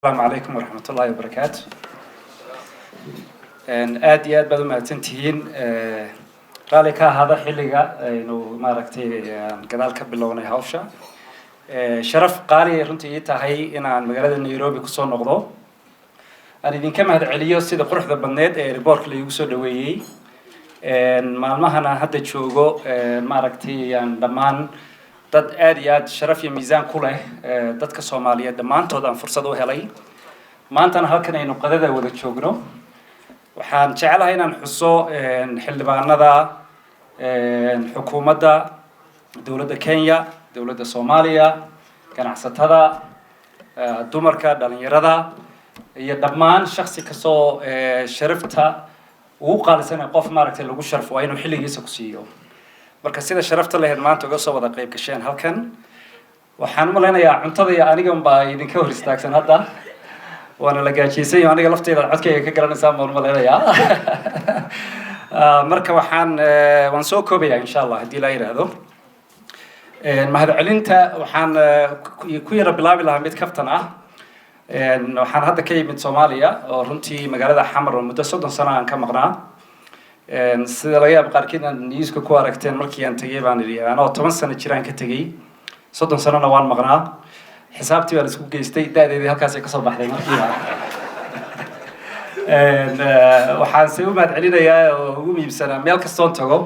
السلام عليكم ورحمة الله وبركاته. آد بدو ما تنتهين رالي هذا حلقة إنه ما ركتي كذا كبلوني هوشة شرف قالي رنتي تهي إن عن مجال نيروبي كسون نقضه أنا دين كم هذا عليه السيد قرح ذا بنات ريبورك اللي يوصل دويي مع المهنا هذا تشوجو ما ركتي يعني دمان dad aad iyo aad sharaf iyo miisaan ku leh dadka Soomaaliyeed dhamaantood aan fursad u helay maantana halkan aynu qadada wada joogno waxaan jecelahay inaan xuso xildhibaanada xukuumadda dawladda Kenya dawladda Soomaaliya ganacsatada dumarka dhalinyarada iyo dhammaan shakhsi ka soo sharafta uu qaalisan qof maaragtay lagu sharfo waa inuu xilligiisa ku siiyo marka sida sharafta leh maanta uga soo wada qayb gasheen halkan waxaan u maleynayaa cuntada iyo aniga baa idinka hor istaagsan hadda waana la gaajiyay aniga lafteeda codkayga ka garanaysaa ma maleynayaa marka waan soo koobayaa insha Allah hadii la yiraahdo mahadcelinta waxaan ku yara bilaabi lahaa mid kaftan ah waxaan hadda ka yimid Soomaaliya oo runtii magaalada Xamar oo muddo 30 sano aan ka maqnaa sida laga yaab qaarkiin newska ku aragteen markii aan tagay baan ilaa anoo 10 sano jiraan ka tagay 30 sanana waan maqnaa xisaabtii baan isku geystay daadeedii halkaas ay ka soo baxday markii waxaan si u mahad celinayaa oo ugu miibsanaa meel kasta oo tago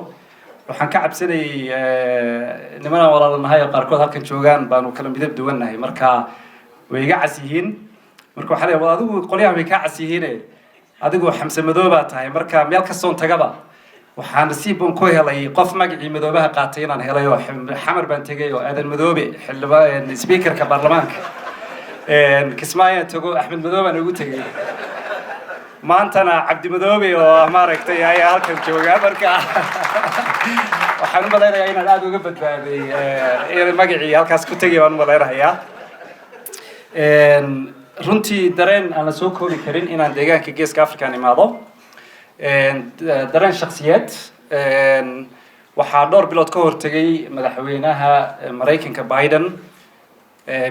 waxaan ka cabsanay nimanaan walaalanahay oo qaarkood halkan joogaan baanu kala midab duwanahay marka way iga casiyiin marka waxa la yiraahdaa adigu qoliyaha way ka casiyiin adigu xamse madooba tahay marka meel ka soo tagaba waxaan nasiib ku helay qof magacii madoobaha qaatay inaan helay oo xamar baan tagay oo aadan madoobe xildhibaan speakerka baarlamaanka kismaayo tago axmed madoobe aan ugu tagay maantana cabdi madoobe oo maaragtay ayaa halkan jooga marka waxaan u maleynayaa inaan aad uga badbaaday magacii halkaas ku tagay waan u maleynayaa runtii dareen aan la soo koobi karin inaan deegaanka geeska Afrika imaado dareen shakhsiyeed waxaa dhowr bilood ka hortagay madaxweynaha Mareykanka Biden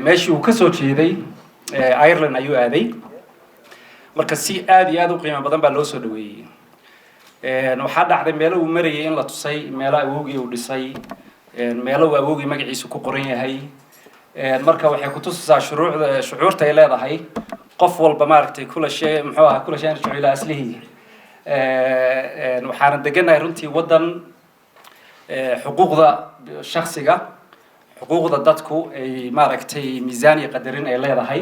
meeshii uu ka soo jeeday Ireland ayuu aaday marka si aad iyo aad u qiimo badan baa loo soo dhaweeyay waxaa dhacday meel uu marayay in la tusay meel awoogii uu dhisay meel uu awoogii magaciisa ku qoran yahay marka waxay ku tusaysaa shucuurta ay leedahay qof walba maaragtay kula shay muxuu ahaa kula shay ila aslihi waxaan deganahay runtii wadan xuquuqda shakhsiga xuquuqda dadku ay maaragtay miisaan iyo qadarin ay leedahay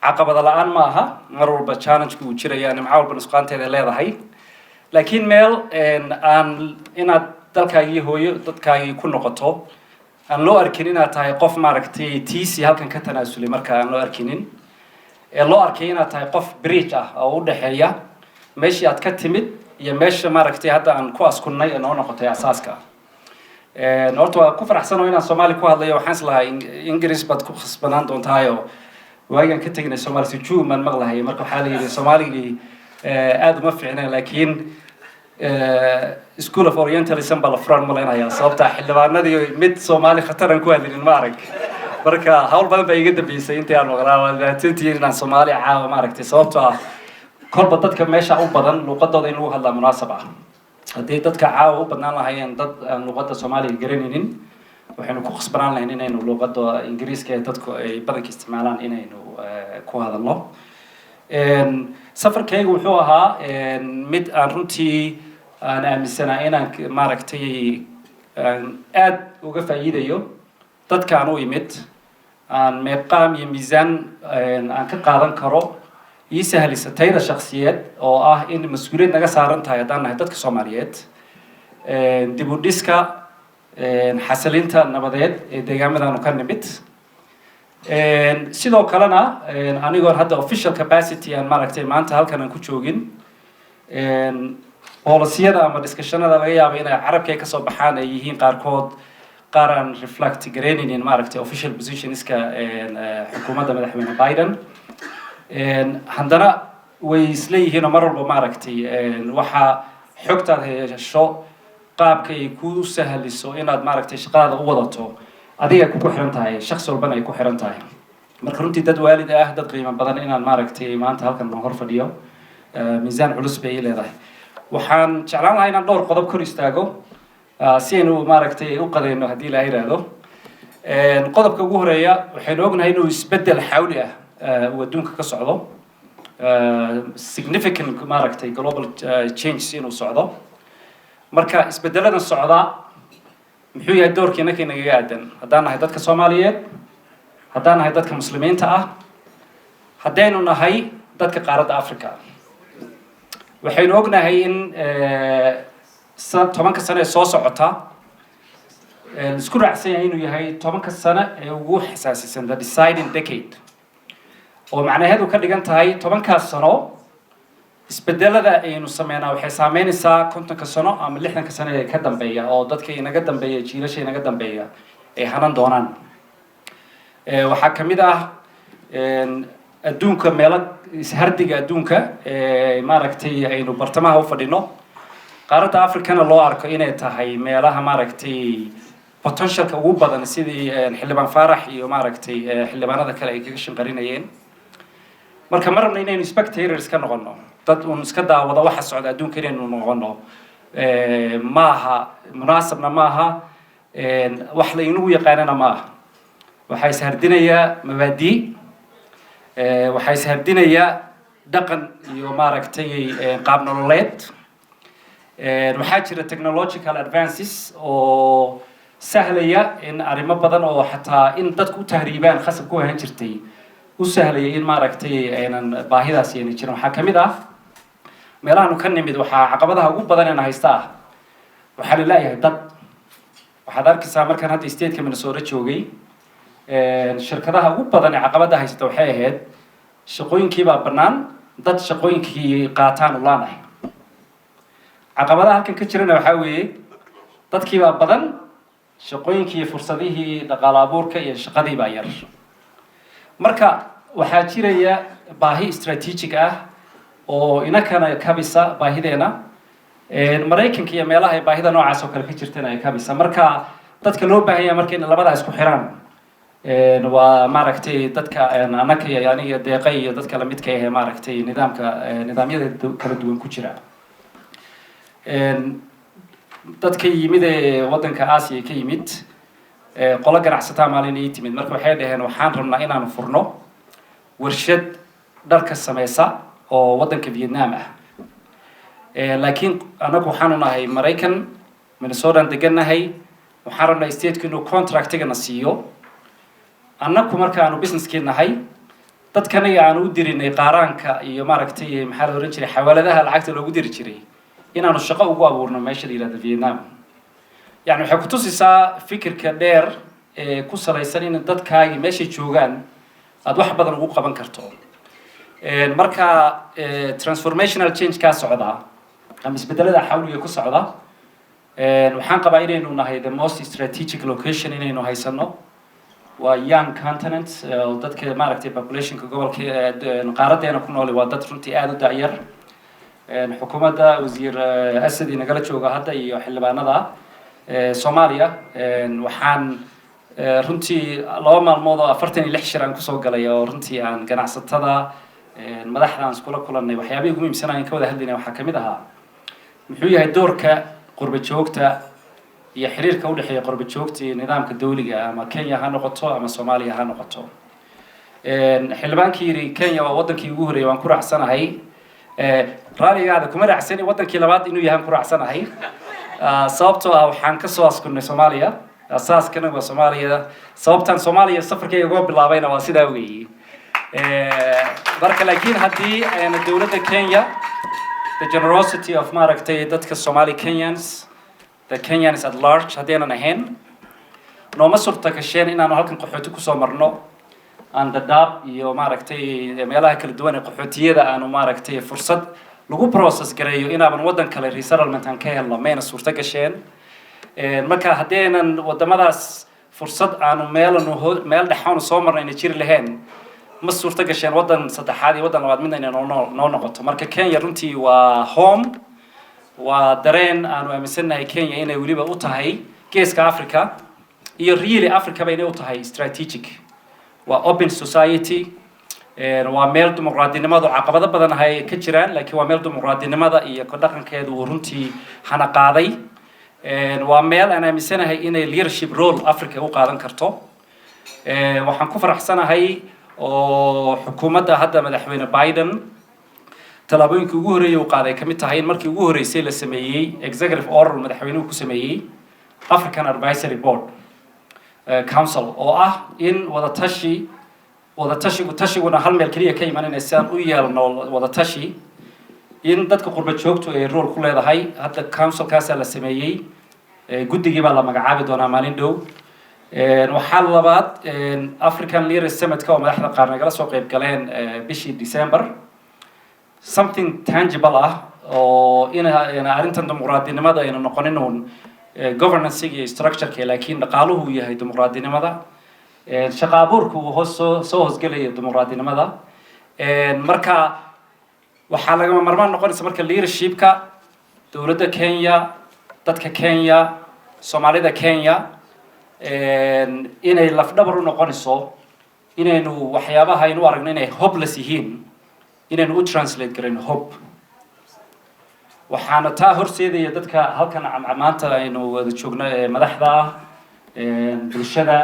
caqabad la'aan ma aha mar walba challenge ku jiraya nimco walba nusqaanteeda leedahay laakiin meel aan inaad dalkaagii hooyo dadkaagii ku noqoto aan loo arkin inaad tahay qof maaragtay tiisi halkan ka tanaasulay marka aan loo arkinin loo arkay inaad tahay qof bridge ah oo u dhaxeeya meeshii aad ka timid iyo meesha maaragtay hadda aan ku askunnay oo noqotay asaaska horta waa ku faraxsanahay inaan Soomaali ku hadlayo waxaan islahay Ingiriis baad ku khasbanaan doontaayo waagan ka tagnay Soomaali si juuman maqlahay marka waxa la yiri Soomaaligi aad uma fiicnaa laakiin School of Orientalism baa la furan maleynayaa sababta xildhibaanadii mid Soomaali khataran ku hadlin ma arag marka hawl badan bay iga dambeysay intii aan maqnaa tintii inaan Soomaali caawa ma aragtay sababta kolba dadka meesha u badan luqadooda in lagu hadla munaasab ah hadii dadka caawa u badnaan lahaayeen dad aan luqadda Soomaaliga garanaynin waxaynu ku khasbanaan lahayn inaynu luqadda Ingiriiska ee dadku ay badanka isticmaalaan inaynu ku hadalno safarkaygu wuxuu ahaa mid aan runtii aan aaminsanahay inaan maaragtay aad uga faa'iidayo dadkaan u imid aan meeqaam iyo miisaan aan ka qaadan karo ii sahlisatayda shakhsiyeed oo ah in mas'uuliyad naga saaran tahay haddaan nahay dadka Soomaaliyeed dib u dhiska xasilinta nabadeed ee deegaamadaanu ka nimid sidoo kalena anigoon hadda official capacity aan maaragtay maanta halkan aan ku joogin boolisiyada ama discussionada laga yaabo inay carabkay ka soo baxaan ay yihiin qaarkood qaar aan reflect gareynaynin maaragtay official positionska xukuumadda madaxweyne Biden haddana way isleeyihiin mar walba maaragtay waxa xogtaad hesho qaabka ay ku sahliso inaad maaragtay shaqada u wadato adiga ku xiran tahay shakhsi walbana ay ku xiran tahay marka runtii dad waalid ah dad qiimo badan inaan maaragtay maanta halkan hor fadhiyo miisaan culus bay leedahay waxaan jeclaan lahaa inaan dhowr qodob kor istaago si aynu maaragtay u qadayno haddii la yiraahdo qodobka ugu horeeya waxaynu ognahay inuu isbedel xawli ah uu adduunka ka socdo significant maaragtay global change inuu socdo marka isbedeladan socda muxuu yahay doorkeena keenaga aadan haddaan nahay dadka Soomaaliyeed haddaan nahay dadka muslimiinta ah haddaynu nahay dadka qaaradda Afrika waxaynu ognahay in 10 sano soo socota isku raacsan yahay inuu yahay 10 sano ee ugu xasaasisan the deciding decade oo macnaheedu ka dhigan tahay 10 sano isbedelada aynu sameynaa waxay saameynaysaa 50 sano ama 60 sano ee ka dambeeya oo dadka inaga dambeeya jiilasha inaga dambeeya ay hanan doonaan waxaa kamid ah adduunka meelo ishardiga adduunka maaragtay aynu bartamaha u fadhino qaaradda Afrikana loo arko inay tahay meelaha maaragtay potentialka ugu badan sidii xildhibaan Faarax iyo maaragtay xildhibaanada kale ay kaga shanqarinayeen marka marna inaynu spectators ka noqono dad uun iska daawada waxa socda adduunka inaynu noqono maaha munaasabna maaha wax la inagu yaqaanana maaha waxay ishardinayaa mabaadi waxay ishardinayaa dhaqan iyo maaragtay qaab nololeed waxaa jira technological advances oo sahlaya in arrimo badan oo xataa in dadku u tahriibaan khasab ku ahaan jirtay u sahlaya in maaragtay aynan baahidaas yeelin jirin waxaa kamid ah meelahan ka nimid waxaa caqabadaha ugu badan ee haysta waxaa la leeyahay dad waxaad arkaysaa markaan hadda state-ka Minnesota joogay shirkadaha ugu badan ee caqabada haysta waxay ahayd shaqooyinkii baa banaan dad shaqooyinkii qaataan u laanahay caqabadaha halkan ka jirana waxaa weeye dadkii baa badan shaqooyinkii fursadihii dhaqaale abuurka iyo shaqadii baa yar marka waxaa jiraya baahi strategic ah oo inakana kabisa baahideena Mareykanka iyo meelaha ay baahida noocaas oo kale ka jirtana ay kabisa marka dadka loo baahan yahay markay labada isku xiraan waa maaragtay dadka anaka iyo aniga deeqay iyo dadka la midka ah maaragtay nidaamyada kala duwan ku jira dadka yimid ee wadanka Aasiya ka yimid qolo ganacsataa maalin ay timid marka waxay dhaheen waxaan rabnaa inaan furno warshad dharka sameeysa oo wadanka Vietnam ah laakiin anagu waxaan nahay Mareykan Minnesota deganahay waxaan rabnaa state-ku inuu contract-ga na siiyo anagu marka aanu business-kii nahay dadkana aan u dirinay qaaraanka iyo maaragtay maxaa la oran jiray xawaaladaha lacagta loogu diri jiray inaanu shaqo ugu abuurno meesha ilaa Vietnam يعني waxay ku tusisaa fikirka dheer ee ku salaysan in dadkaaga meesha joogaan aad wax badan ugu qaban karto marka transformational change ka socda ama isbedelada xawliga ku socda waxaan qabaa inaynu nahay the most strategic location inaynu haysano waa young continent oo dadka maaragtay populationka gobolka qaaradeena ku nool waa dad runtii aad u daayar xukuumadda wasiir Asadi nagala jooga hadda iyo xildhibaanada Soomaaliya waxaan runtii 2 maalmood oo 46 shir aan ku soo galay oo runtii aan ganacsatada madaxda iskula kulanay waxyaabo ugu muhiimsan aan ka wada hadlaynay waxa kamid ahaa muxuu yahay doorka qurba joogta iyo xiriirka u dhaxeeya qurba joogta iyo nidaamka dawliga ama Kenya ha noqoto ama Soomaaliya ha noqoto xildhibaankii Kenya waa wadankii ugu horeeyay waan ku raacsanahay raaligaada kuma raacsani wadankii labaad inuu yahay ku raacsanahay sababtoo ah waxaan ka soo askunay Soomaaliya asaaskana waa Soomaaliya sababtan Soomaaliya safarkayga ugu bilaabayna waa sidaa weeyii marka laakiin haddii ayna dawladda Kenya the generosity of maaragtay dadka Somali Kenyans the Kenyans at large haddaynan ahayn nooma suurta gasheen inaanu halkan qaxooti ku soo marno aan dadaab iyo maaragtay meelaha kala duwan ee qaxootiyada aanu maaragtay fursad lagu process gareeyo inaaban wadan kale resettlement aan ka helno meena suurta gasheen marka haddaynan wadamadaas fursad aanu meel dhaxaan soo marnayna jiri lahayn ma suurta gasheen wadan saddexaad iyo wadan labaad midna inay noo noqoto marka Kenya runtii waa home waa dareen aanu aaminsanahay Kenya inay waliba u tahay geeska Afrika iyo really Africa bay inay u tahay strategic open society waa meel dimuqraadinimadu caqabado badan ay ka jiraan laakiin waa meel dimuqraadinimada iyo dhaqankeedu uu runtii hana qaaday waa meel aan aaminsanahay inay leadership role Africa u qaadan karto waxaan ku faraxsanahay oo xukuumadda hadda madaxweyne Biden talaabooyinkii ugu horeeyay uu qaaday kamid tahay in markii ugu horeysay la sameeyay executive order madaxweynuhu ku sameeyay African Advisory Board Council oo ah in wadatashigu hal meel kaliya ka imanaysa u yeelno wadatashi in dadka qurba joogto ay role ku leedahay hadda councilkaas la sameeyay guddigii baa la magacaabi doonaa maalin dhow waxaa labaad African Leaders Summit oo madaxda qaar nagala soo qayb galeen bishii December something tangible ah oo in arrintan dimuqraadinimada ayna noqonin uun governance iyo structure-ka laakiin dhaqaaluhu yahay dimuqraadinimada shaqo abuurku soo hoosgelaya dimuqraadinimada marka waxaa lagama marmaan noqonaysa marka leadership-ka dowladda Kenya dadka Kenya Soomaalida Kenya inay lafdhabar u noqonayso inaynu waxyaabaha aynu aragno inay hopeless yihiin inaynu u translate garin hope waxaana taa horseedaya dadka halkan maanta aynu wada joogno madaxda bulshada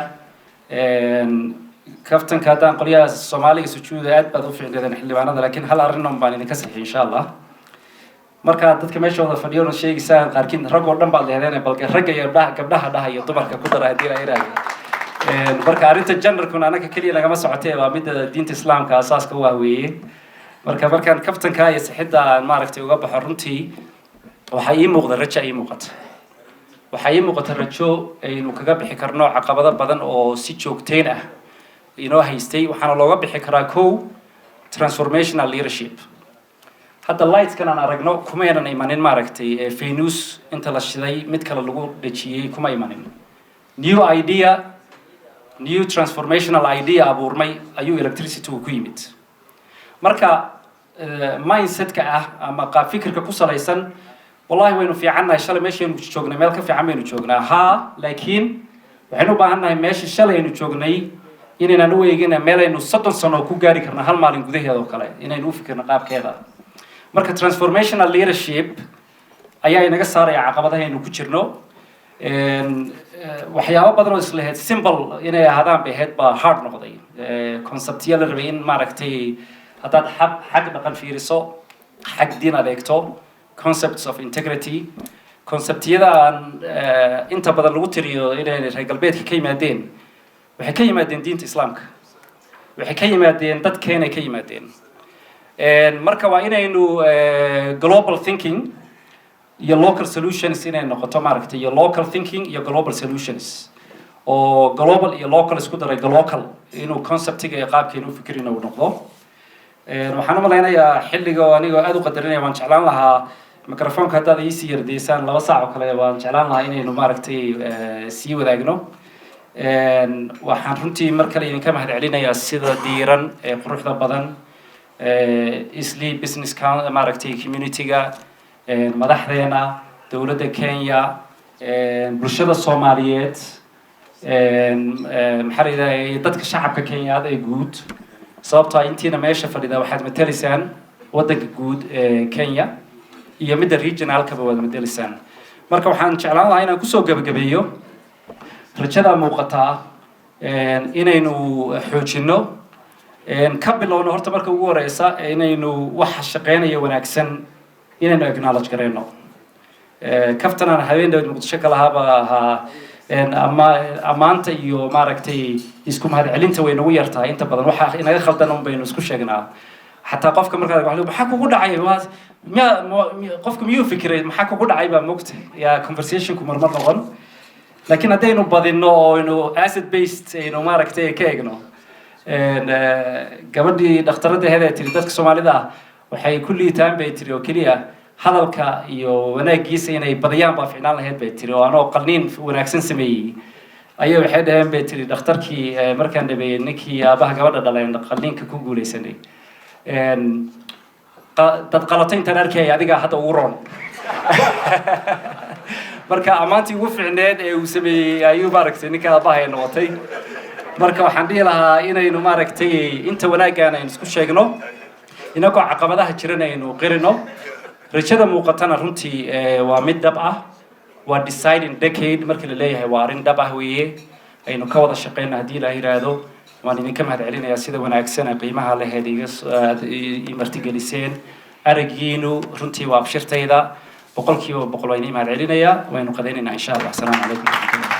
kaftanka haddaan qolyaha Soomaaliga sujuuda aad baad u fiicneedeen xildhibaanada laakiin hal arrin baan idinka saxiixay insha Allah marka dadka meesha wada fadhiyo oo sheegaysan qaarkiin rag oo dhan baad leedahay balka ragga iyo gabdhaha dhahayo dumarka ku dara hadii la iraayo marka arrinta genderkuna anaga kaliya lagama socotay waa mid diinta islaamka asaaska u ah weeye markaan kaftanka iyo saxida aan maaragtay uga baxo runtii waxa ii muuqda rajo aynu kaga bixi karno caqabado badan oo si joogteyn ah inoo haystay waxaana looga bixi karaa transformational leadership hadda lights-kan aan aragno kuma aynan imanin maaragtay Venus inta la shiday mid kale lagu dhajiyay kuma imanin new transformational idea abuurmay ayuu electricity ku yimid marka mindset-ka ah ama qaab fikirka ku salaysan wallahi waynu fiicannahay shalay meeshaynu joognay meel ka fiican baynu joognaa laakiin waxaynu u baahannahay meeshii shalay aynu joognay inaynan u eegina meel aynu 30 sano ku gaari karno hal maalin gudaheeda oo kale inaynu u fikirno qaabkeeda marka transformational leadership ayaa inaga saaraya caqabadaha aynu ku jirno waxyaabo badan oo isleeyahay simple inay ahaadaan bay ahayd baa hard noqday conceptiya la rabay in maaragtay haddaad xag dhaqan fiiriso xag diin adeegto concepts of integrity conceptiyada aan inta badan lagu tiriyo inay reer galbeedka ka yimaadeen waxay ka yimaadeen diinta islaamka waxay ka yimaadeen dadkeena ka yimaadeen marka waa inaynu global thinking iyo local solutions inay noqoto maaragtay iyo local thinking iyo global solutions oo global iyo local isku daray local inuu conceptiga iyo qaabkeenu u fikirina uu noqdo waxaan u malaynayaa xilliga anigoo aad u qadarinaya waan jeclaan lahaa microphone-ka haddaad ii sii yardeysaan 2 saac oo kale waan jeclaan lahaa inaynu maaragtay sii wadaagno waxaan runtii mar kale idinka mahadcelinayaa sida diiran ee quruxda badan isli business maaragtay community-ga madaxdeena dowladda Kenya bulshada Soomaaliyeed maxaa la yiraahdaa dadka shacabka Kenya ee guud sababtoo ah intiina meesha fadhida waxaad matalaysaan waddanka guud ee Kenya iyo midda regionalka-ba wada matalaysaan marka waxaan jeclaan lahaa inaan kusoo gabagabeeyo rajada muuqata inaynu xoojino ka bilowno horta marka ugu horeysa inaynu wax shaqeynaya wanaagsan inaynu acknowledge gareyno kaftanaan haweeneyda Muqdisho ka lahaaba amaanta iyo maaragtay isku mahadcelinta way nagu yartahay inta badan waxa inaga khaldan baynu isku sheegnaa xataa qofka markaa waxa kugu dhacay qofku miyuu fikiray maxaa kugu dhacay baa moogta ya conversation-ku marmar noqon laakiin haddaynu badino oo aynu asset based aynu maaragtay ka eegno gabadhii dhakhtarada ahayd tiri dadka Soomaalida waxay kulli taan bay tiri oo kaliya hadalka iyo wanaagiisa inay badiyaan baa fiicnaan lahayd bay tiri oo anoo qalniin wanaagsan sameeyay ayay waxay dhahan bay tiri dhakhtarkii markaan dhabeeyay ninkii aabaha gabadha dhalay qalniinka ku guuleysanay dad qalatay intaan arkay adiga hadda ugu roon marka amaantii ugu fiicneed ee uu sameeyay ayuu maaragtay ninka aabaha noqotay marka waxaan dhihi lahaa inaynu maaragtay inta wanaaggaan aynu isku sheegno inagoo caqabadaha jiran aynu qirino rajada muuqatana runtii waa mid dhab ah waa deciding decade markii la leeyahay waa arrin dhab ah weeye aynu ka wada shaqeyno haddii la yiraahdo waan idinka mahadcelinayaa sida wanaagsan qiimaha lahayd iga martigeliseen aragiinu runtii waa abshirtayda boqolkiiba boqol waan idin mahadcelinayaa waynu qadaynaynaa insha allah. Assalaamu calaykum.